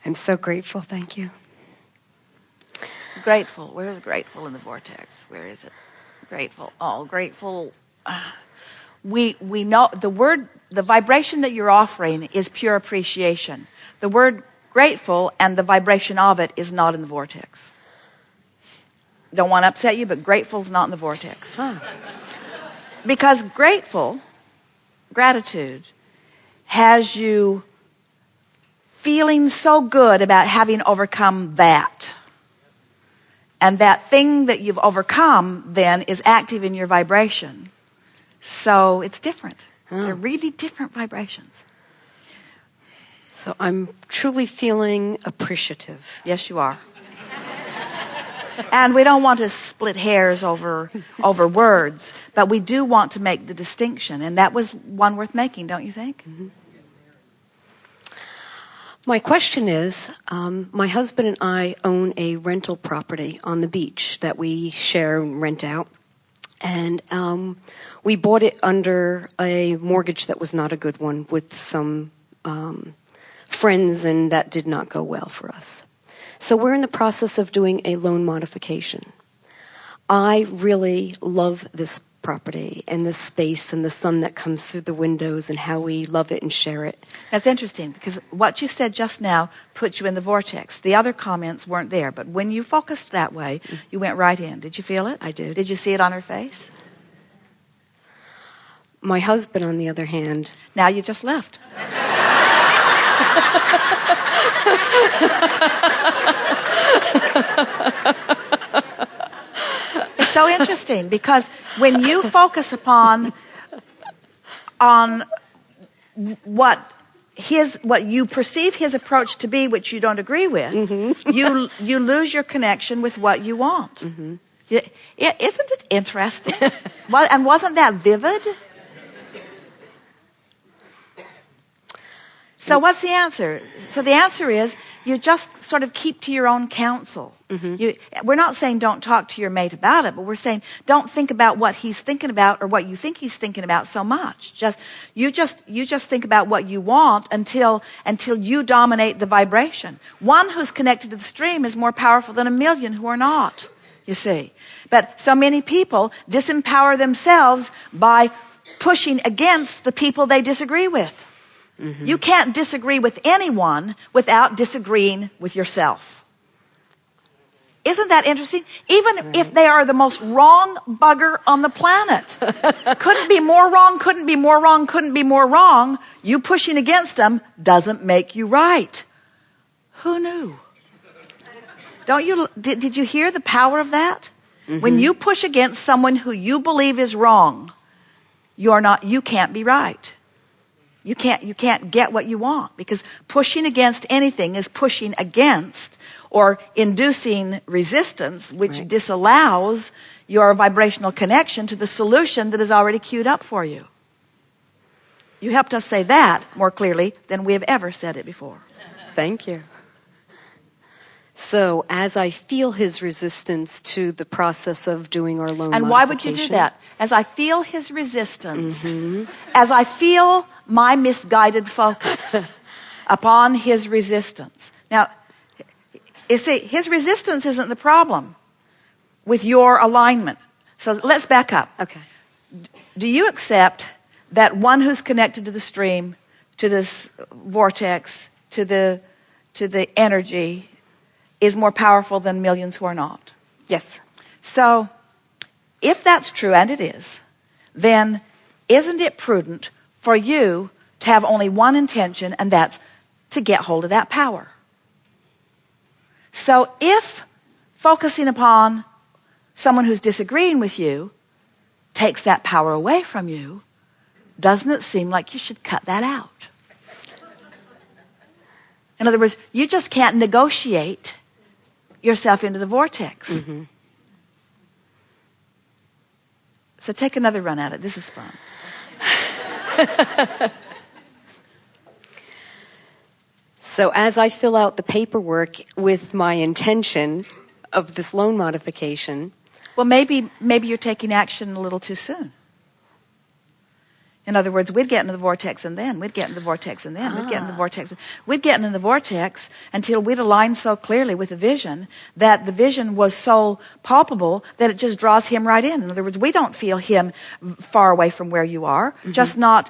I'm so grateful. Thank you. Grateful. Where is grateful in the vortex? Where is it? Grateful. Oh, grateful. We know the vibration that you're offering is pure appreciation. The word grateful and the vibration of it is not in the vortex. Don't want to upset you, but grateful is not in the vortex. Huh. Because gratitude, has you feeling so good about having overcome that. And that thing that you've overcome then is active in your vibration. So it's different. They're really different vibrations. So I'm truly feeling appreciative. Yes, you are. And we don't want to split hairs over words, but we do want to make the distinction. And that was one worth making, don't you think? Mm-hmm. My question is, my husband and I own a rental property on the beach that we share and rent out. And we bought it under a mortgage that was not a good one with some friends, and that did not go well for us. So we're in the process of doing a loan modification. I really love this property and this space and the sun that comes through the windows and how we love it and share it. That's interesting because what you said just now puts you in the vortex. The other comments weren't there, but when you focused that way, you went right in. Did you feel it? I did. Did you see it on her face? My husband, on the other hand... Now you just left. It's so interesting because when you focus on what you perceive his approach to be, which you don't agree with, mm-hmm. you lose your connection with what you want. Mm-hmm. Isn't it interesting? And wasn't that vivid? So what's the answer? So the answer is you just sort of keep to your own counsel. Mm-hmm. We're not saying don't talk to your mate about it, but we're saying don't think about what he's thinking about or what you think he's thinking about so much. You just think about what you want until you dominate the vibration. One who's connected to the stream is more powerful than 1,000,000 who are not, you see. But so many people disempower themselves by pushing against the people they disagree with. Mm-hmm. You can't disagree with anyone without disagreeing with yourself. Isn't that interesting? Even if they are the most wrong bugger on the planet. Couldn't be more wrong, couldn't be more wrong, couldn't be more wrong. You pushing against them doesn't make you right. Who knew? Did you hear the power of that? Mm-hmm. When you push against someone who you believe is wrong, you can't be right. You can't get what you want because pushing against anything is pushing against or inducing resistance, which disallows your vibrational connection to the solution that is already queued up for you. You helped us say that more clearly than we have ever said it before. Thank you. So as I feel his resistance to the process of doing our loan and modification. why would you do that? As I feel his resistance, mm-hmm. as I feel my misguided focus upon his resistance. Now, you see, his resistance isn't the problem with your alignment. So let's back up. Okay. Do you accept that one who's connected to the stream, to this vortex, to the energy, is more powerful than millions who are not? Yes. So, if that's true, and it is, then isn't it prudent for you to have only one intention, and that's to get hold of that power? So if focusing upon someone who's disagreeing with you takes that power away from you, doesn't it seem like you should cut that out? In other words, you just can't negotiate yourself into the vortex. Mm-hmm. So take another run at it. This is fun. So as I fill out the paperwork with my intention of this loan modification... Well, maybe you're taking action a little too soon. In other words, we'd get into the vortex and then we'd get into the vortex and then we'd get into the vortex. We'd get into the vortex until we'd aligned so clearly with the vision that the vision was so palpable that it just draws him right in. In other words, we don't feel him far away from where you are, just not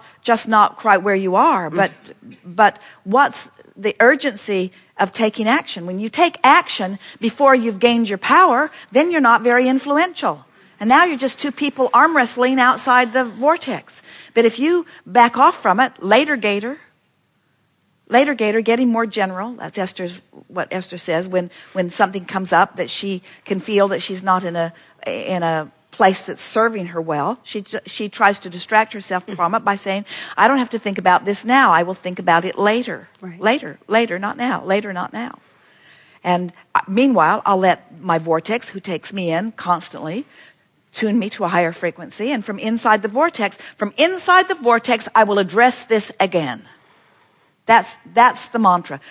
quite where you are. But what's the urgency of taking action? When you take action before you've gained your power, then you're not very influential. And now you're just two people arm wrestling outside the vortex. But if you back off from it, later gator, getting more general, that's what Esther says, when something comes up that she can feel that she's not in a place that's serving her well, she tries to distract herself from it by saying, I don't have to think about this now, I will think about it later. Right. Later, not now. Later, not now. And meanwhile, I'll let my vortex, who takes me in constantly, tune me to a higher frequency, and from inside the vortex, I will address this again. That's the mantra.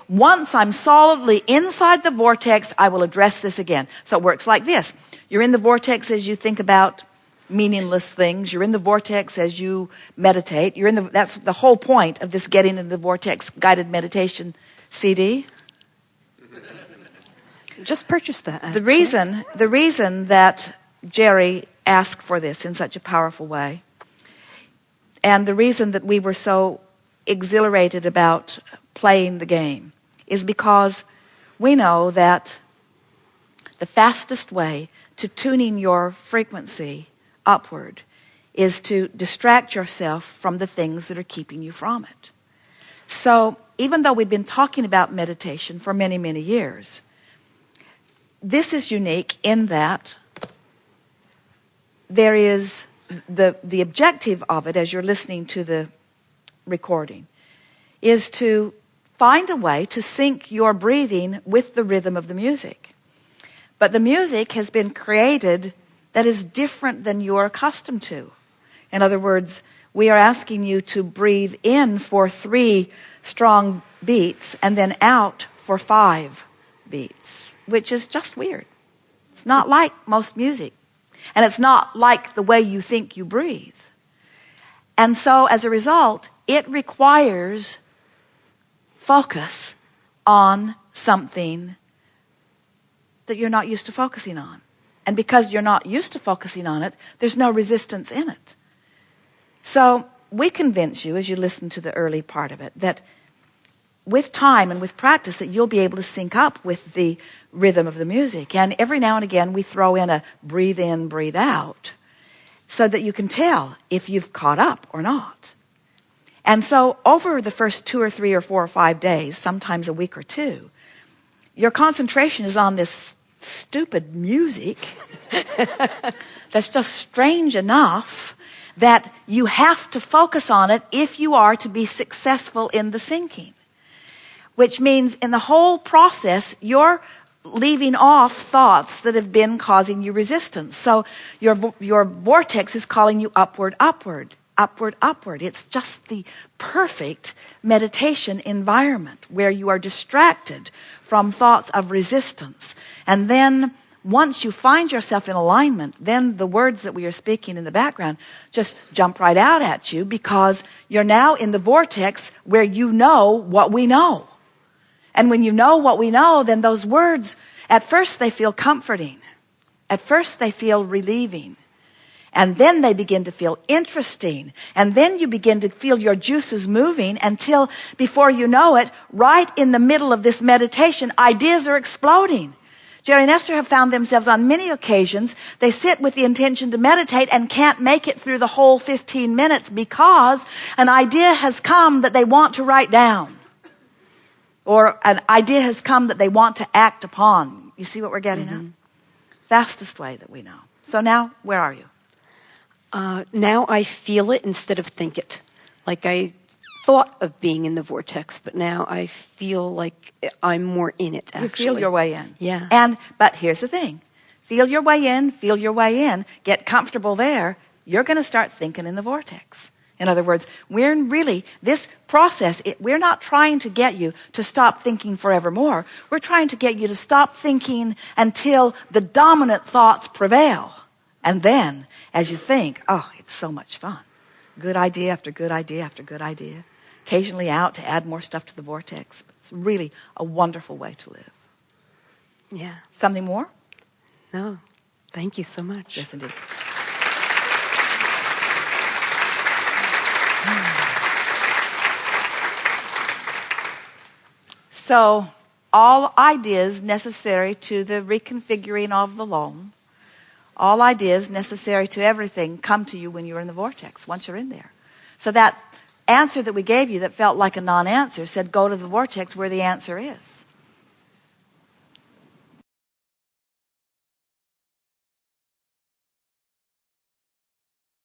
Once I'm solidly inside the vortex, I will address this again. So it works like this. You're in the vortex as you think about meaningless things. You're in the vortex as you meditate. That's the whole point of this Getting into the Vortex guided meditation CD. Just purchased that. The reason that Jerry asked for this in such a powerful way, and the reason that we were so exhilarated about playing the game, is because we know that the fastest way to tuning your frequency upward is to distract yourself from the things that are keeping you from it. So even though we've been talking about meditation for many, many years, this is unique in that there is the objective of it, as you're listening to the recording, is to find a way to sync your breathing with the rhythm of the music. But the music has been created that is different than you're accustomed to. In other words, we are asking you to breathe in for 3 strong beats and then out for 5 beats, which is just weird. It's not like most music. And it's not like the way you think you breathe. And so as a result, it requires focus on something that you're not used to focusing on. And because you're not used to focusing on it, there's no resistance in it. So we convince you, as you listen to the early part of it, that with time and with practice that you'll be able to sync up with the rhythm of the music. And every now and again we throw in a breathe in, breathe out, so that you can tell if you've caught up or not. And so over the first 2 or 3 or 4 or 5 days, sometimes a week or 2, your concentration is on this stupid music that's just strange enough that you have to focus on it if you are to be successful in the syncing. Which means in the whole process, you're leaving off thoughts that have been causing you resistance. So your vortex is calling you upward, upward, upward, upward. It's just the perfect meditation environment where you are distracted from thoughts of resistance. And then once you find yourself in alignment, then the words that we are speaking in the background just jump right out at you, because you're now in the vortex where you know what we know. And when you know what we know, then those words, at first they feel comforting. At first they feel relieving. And then they begin to feel interesting. And then you begin to feel your juices moving until, before you know it, right in the middle of this meditation, ideas are exploding. Jerry and Esther have found themselves on many occasions, they sit with the intention to meditate and can't make it through the whole 15 minutes because an idea has come that they want to write down. Or an idea has come that they want to act upon. You see what we're getting at? Fastest way that we know. So now, where are you? Now I feel it instead of think it. Like I thought of being in the vortex, but now I feel like I'm more in it, actually. You feel your way in. Yeah. But here's the thing. Feel your way in, get comfortable there. You're going to start thinking in the vortex. In other words, we're really, this process, we're not trying to get you to stop thinking forevermore. We're trying to get you to stop thinking until the dominant thoughts prevail. And then, as you think, oh, it's so much fun. Good idea after good idea after good idea. Occasionally out to add more stuff to the vortex. It's really a wonderful way to live. Yeah. Something more? No. Thank you so much. Yes, indeed. So, all ideas necessary to the reconfiguring of the loan, all ideas necessary to everything come to you when you're in the vortex, once you're in there. So that answer that we gave you that felt like a non-answer said, go to the vortex where the answer is.